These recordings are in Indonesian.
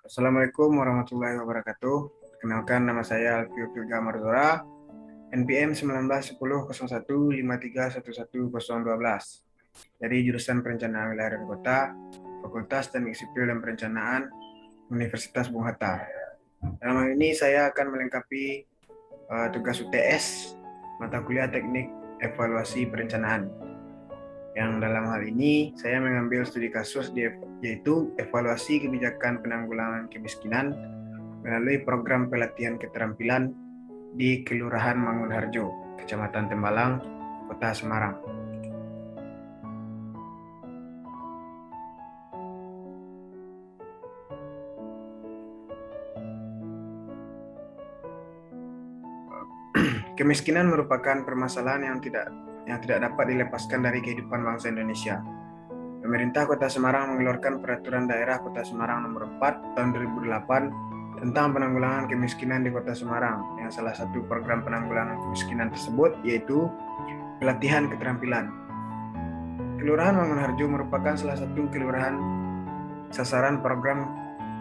Assalamualaikum warahmatullahi wabarakatuh. Perkenalkan, nama saya Alfio Filga Marzora, NPM 19100153111012. Dari jurusan Perencanaan Wilayah dan Kota, Fakultas Teknik Sipil dan Perencanaan, Universitas Bung Hatta. Dalam hal ini saya akan melengkapi tugas UTS mata kuliah Teknik Evaluasi Perencanaan. Yang dalam hal ini saya mengambil studi kasus yaitu evaluasi kebijakan penanggulangan kemiskinan melalui program pelatihan keterampilan di Kelurahan Mangunharjo, Kecamatan Tembalang, Kota Semarang. Kemiskinan merupakan permasalahan yang tidak dapat dilepaskan dari kehidupan bangsa Indonesia. Pemerintah Kota Semarang mengeluarkan Peraturan Daerah Kota Semarang Nomor 4 Tahun 2008 tentang penanggulangan kemiskinan di Kota Semarang. Yang salah satu program penanggulangan kemiskinan tersebut yaitu pelatihan keterampilan. Kelurahan Mangunharjo merupakan salah satu kelurahan sasaran program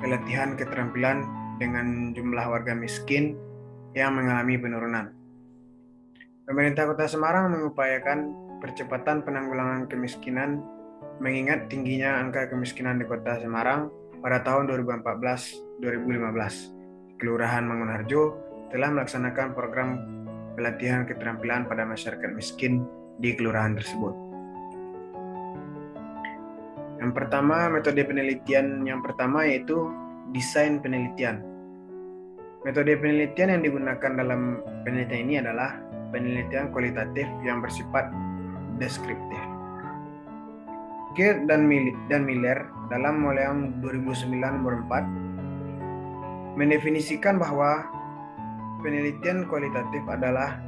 pelatihan keterampilan dengan jumlah warga miskin yang mengalami penurunan. Pemerintah Kota Semarang mengupayakan percepatan penanggulangan kemiskinan mengingat tingginya angka kemiskinan di Kota Semarang pada tahun 2014-2015. Kelurahan Mangunharjo telah melaksanakan program pelatihan keterampilan pada masyarakat miskin di kelurahan tersebut. Yang pertama, metode penelitian yang pertama yaitu desain penelitian. Metode penelitian yang digunakan dalam penelitian ini adalah penelitian kualitatif yang bersifat deskriptif. Kirk dan Miller dalam Moleang 2009 nomor 4 mendefinisikan bahwa penelitian kualitatif adalah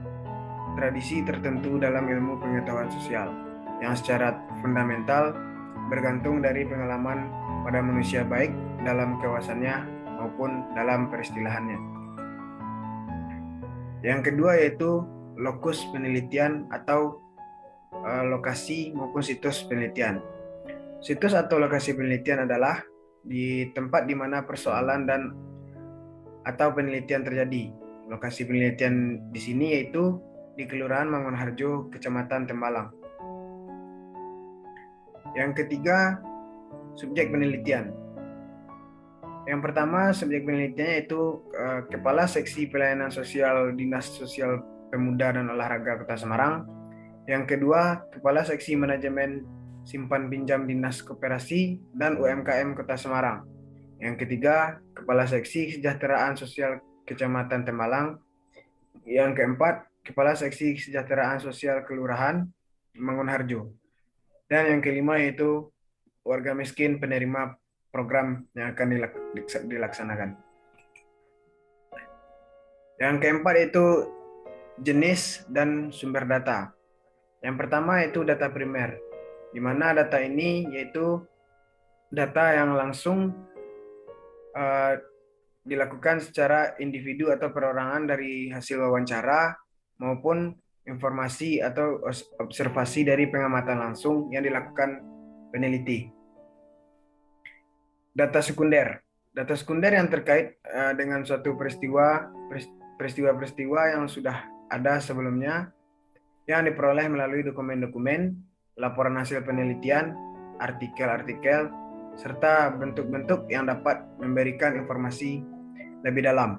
tradisi tertentu dalam ilmu pengetahuan sosial yang secara fundamental bergantung dari pengalaman pada manusia baik dalam kewasannya maupun dalam peristilahannya. Yang kedua yaitu lokus penelitian atau lokasi maupun situs penelitian. Situs atau lokasi penelitian adalah di tempat di mana persoalan dan atau penelitian terjadi. Lokasi penelitian di sini yaitu di Kelurahan Mangunharjo, Kecamatan Tembalang. Yang ketiga, subjek penelitian. Yang pertama, subjek penelitiannya yaitu Kepala Seksi Pelayanan Sosial Dinas Sosial Pemuda dan Olahraga Kota Semarang. Yang kedua, Kepala Seksi Manajemen Simpan Pinjam Dinas Koperasi dan UMKM Kota Semarang. Yang ketiga, Kepala Seksi Kesejahteraan Sosial Kecamatan Tembalang. Yang keempat, Kepala Seksi Kesejahteraan Sosial Kelurahan Mangunharjo. Dan yang kelima yaitu warga miskin penerima program yang akan dilaksanakan. Yang keempat itu jenis dan sumber data. Yang pertama itu data primer, di mana data ini yaitu data yang langsung dilakukan secara individu atau perorangan dari hasil wawancara maupun informasi atau observasi dari pengamatan langsung yang dilakukan peneliti. Data sekunder yang terkait dengan suatu peristiwa yang sudah ada sebelumnya yang diperoleh melalui dokumen-dokumen, laporan hasil penelitian, artikel-artikel, serta bentuk-bentuk yang dapat memberikan informasi lebih dalam.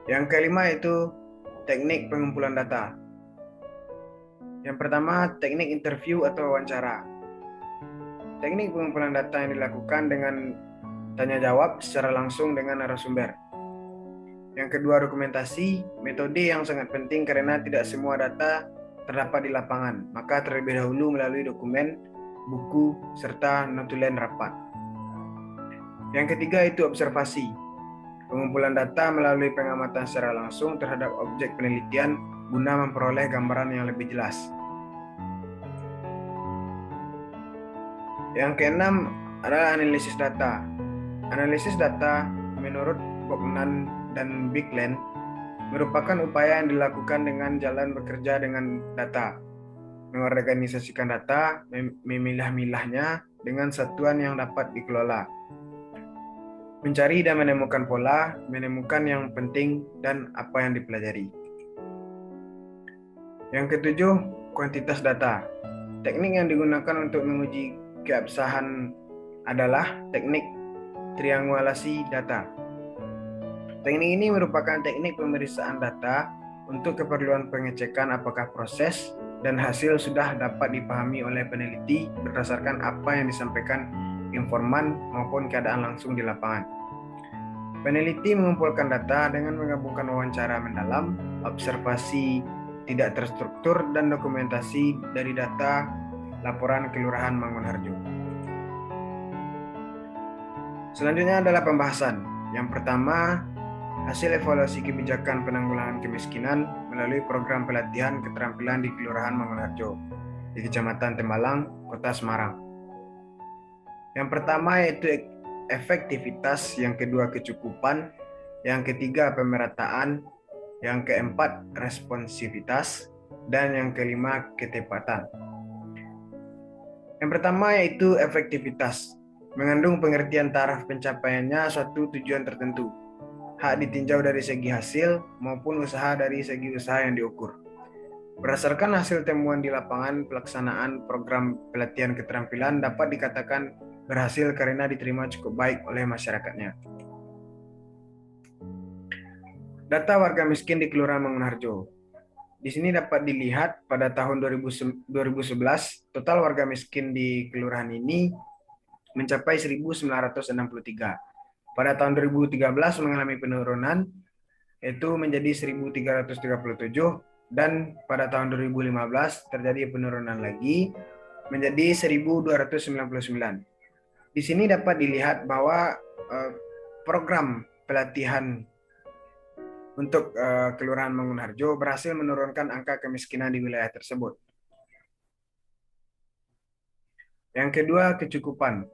Yang kelima itu teknik pengumpulan data. Yang pertama, teknik interview atau wawancara. Teknik pengumpulan data yang dilakukan dengan tanya jawab secara langsung dengan narasumber. Yang kedua, dokumentasi, metode yang sangat penting karena tidak semua data terdapat di lapangan, maka terlebih dahulu melalui dokumen, buku, serta notulen rapat. Yang ketiga itu observasi, pengumpulan data melalui pengamatan secara langsung terhadap objek penelitian guna memperoleh gambaran yang lebih jelas. Yang keenam adalah analisis data. Analisis data menurut Bognan dan Bigland merupakan upaya yang dilakukan dengan jalan bekerja dengan data, mengorganisasikan data, memilah-milahnya dengan satuan yang dapat dikelola, Mencari dan menemukan pola, menemukan yang penting dan apa yang dipelajari. Yang ketujuh, kuantitas data. Teknik yang digunakan untuk menguji keabsahan adalah teknik triangulasi data. Teknik ini merupakan teknik pemeriksaan data untuk keperluan pengecekan apakah proses dan hasil sudah dapat dipahami oleh peneliti berdasarkan apa yang disampaikan informan maupun keadaan langsung di lapangan. Peneliti mengumpulkan data dengan menggabungkan wawancara mendalam, observasi tidak terstruktur, dan dokumentasi dari data laporan Kelurahan Mangunharjo. Selanjutnya adalah pembahasan. Yang pertama, hasil evaluasi kebijakan penanggulangan kemiskinan melalui program pelatihan keterampilan di Kelurahan Mangunharjo di Kecamatan Tembalang, Kota Semarang. Yang pertama yaitu efektivitas, yang kedua kecukupan, yang ketiga pemerataan, yang keempat responsivitas, dan yang kelima ketepatan. Yang pertama yaitu efektivitas, mengandung pengertian taraf pencapaiannya suatu tujuan tertentu, hak ditinjau dari segi hasil maupun usaha dari segi usaha yang diukur. Berdasarkan hasil temuan di lapangan, pelaksanaan program pelatihan keterampilan dapat dikatakan berhasil karena diterima cukup baik oleh masyarakatnya. Data warga miskin di Kelurahan Mangunharjo. Di sini dapat dilihat pada tahun 2011, total warga miskin di kelurahan ini mencapai 1.963. Pada tahun 2013 mengalami penurunan, yaitu menjadi 1.337, dan pada tahun 2015 terjadi penurunan lagi menjadi 1.299. Di sini dapat dilihat bahwa program pelatihan untuk Kelurahan Mangunharjo berhasil menurunkan angka kemiskinan di wilayah tersebut. Yang kedua, kecukupan.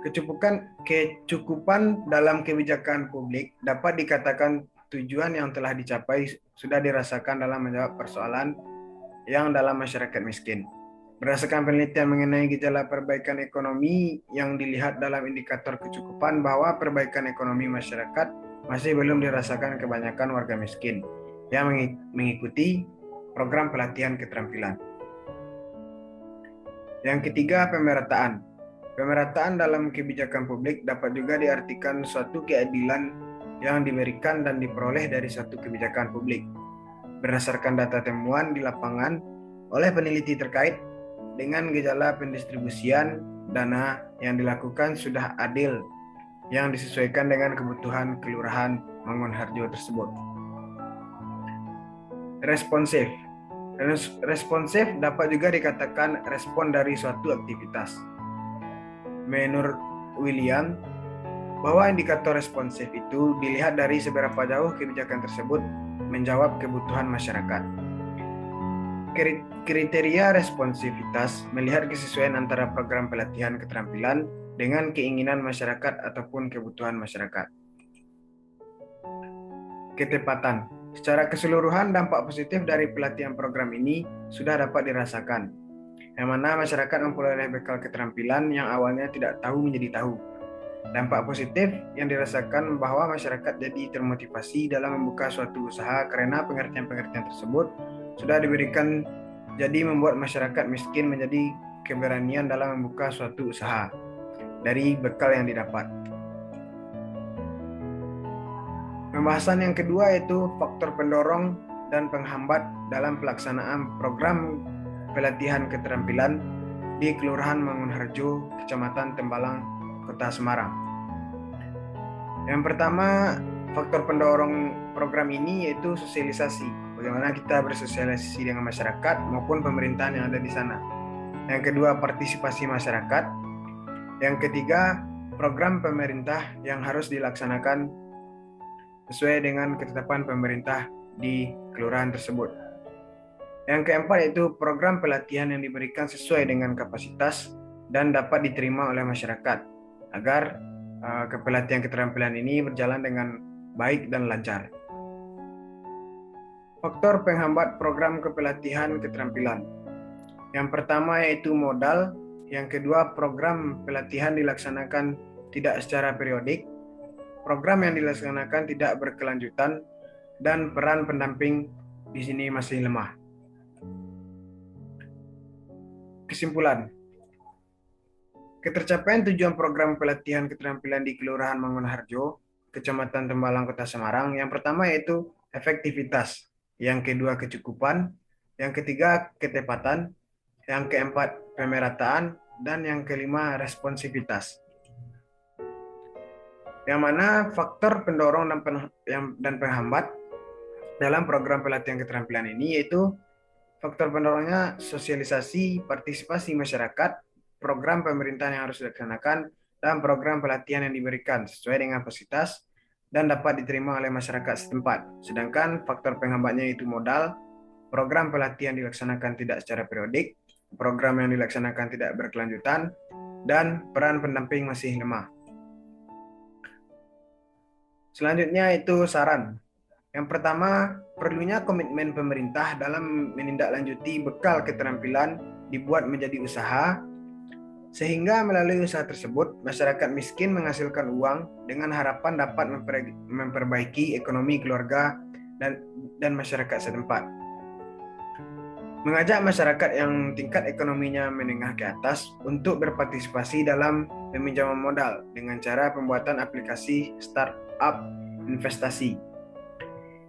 Kecukupan dalam kebijakan publik dapat dikatakan tujuan yang telah dicapai sudah dirasakan dalam menjawab persoalan yang dalam masyarakat miskin. Berdasarkan penelitian mengenai gejala perbaikan ekonomi yang dilihat dalam indikator kecukupan bahwa perbaikan ekonomi masyarakat masih belum dirasakan kebanyakan warga miskin yang mengikuti program pelatihan keterampilan. Yang ketiga, pemerataan. Pemerataan dalam kebijakan publik dapat juga diartikan suatu keadilan yang diberikan dan diperoleh dari suatu kebijakan publik. Berdasarkan data temuan di lapangan oleh peneliti terkait dengan gejala pendistribusian dana yang dilakukan sudah adil yang disesuaikan dengan kebutuhan Kelurahan Mangunharjo tersebut. Responsif. Responsif dapat juga dikatakan respon dari suatu aktivitas. Menurut William, bahwa indikator responsif itu dilihat dari seberapa jauh kebijakan tersebut menjawab kebutuhan masyarakat. Kriteria responsivitas melihat kesesuaian antara program pelatihan keterampilan dengan keinginan masyarakat ataupun kebutuhan masyarakat. Ketepatan. Secara keseluruhan, dampak positif dari pelatihan program ini sudah dapat dirasakan, yang mana masyarakat memperoleh bekal keterampilan yang awalnya tidak tahu menjadi tahu. Dampak positif yang dirasakan bahwa masyarakat jadi termotivasi dalam membuka suatu usaha karena pengertian-pengertian tersebut sudah diberikan, jadi membuat masyarakat miskin menjadi keberanian dalam membuka suatu usaha dari bekal yang didapat. Pembahasan yang kedua yaitu faktor pendorong dan penghambat dalam pelaksanaan program pelatihan keterampilan di Kelurahan Mangunharjo, Kecamatan Tembalang, Kota Semarang. Yang pertama, faktor pendorong program ini yaitu sosialisasi. Bagaimana kita bersosialisasi dengan masyarakat maupun pemerintahan yang ada di sana. Yang kedua, partisipasi masyarakat. Yang ketiga, program pemerintah yang harus dilaksanakan sesuai dengan ketetapan pemerintah di kelurahan tersebut. Yang keempat yaitu program pelatihan yang diberikan sesuai dengan kapasitas dan dapat diterima oleh masyarakat agar kepelatihan keterampilan ini berjalan dengan baik dan lancar. Faktor penghambat program kepelatihan keterampilan. Yang pertama yaitu modal, yang kedua program pelatihan dilaksanakan tidak secara periodik, program yang dilaksanakan tidak berkelanjutan, dan peran pendamping di sini masih lemah. Kesimpulan, ketercapaian tujuan program pelatihan keterampilan di Kelurahan Mangunharjo, Kecamatan Tembalang, Kota Semarang, yang pertama yaitu efektivitas, yang kedua kecukupan, yang ketiga ketepatan, yang keempat pemerataan, dan yang kelima responsivitas. Yang mana faktor pendorong dan penghambat dalam program pelatihan keterampilan ini yaitu faktor pendorongnya sosialisasi, partisipasi masyarakat, program pemerintahan yang harus dilaksanakan, dan program pelatihan yang diberikan sesuai dengan kapasitas dan dapat diterima oleh masyarakat setempat. Sedangkan faktor penghambatnya itu modal, program pelatihan dilaksanakan tidak secara periodik, program yang dilaksanakan tidak berkelanjutan, dan peran pendamping masih lemah. Selanjutnya itu saran. Yang pertama, perlunya komitmen pemerintah dalam menindaklanjuti bekal keterampilan dibuat menjadi usaha, sehingga melalui usaha tersebut, masyarakat miskin menghasilkan uang dengan harapan dapat memperbaiki ekonomi keluarga dan masyarakat setempat. Mengajak masyarakat yang tingkat ekonominya menengah ke atas untuk berpartisipasi dalam peminjaman modal dengan cara pembuatan aplikasi startup investasi.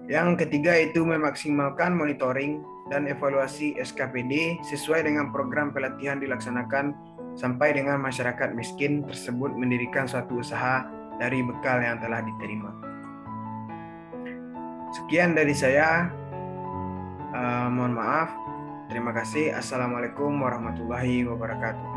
Yang ketiga itu memaksimalkan monitoring dan evaluasi SKPD sesuai dengan program pelatihan dilaksanakan sampai dengan masyarakat miskin tersebut mendirikan suatu usaha dari bekal yang telah diterima. Sekian dari saya. Mohon maaf. Terima kasih. Assalamualaikum warahmatullahi wabarakatuh.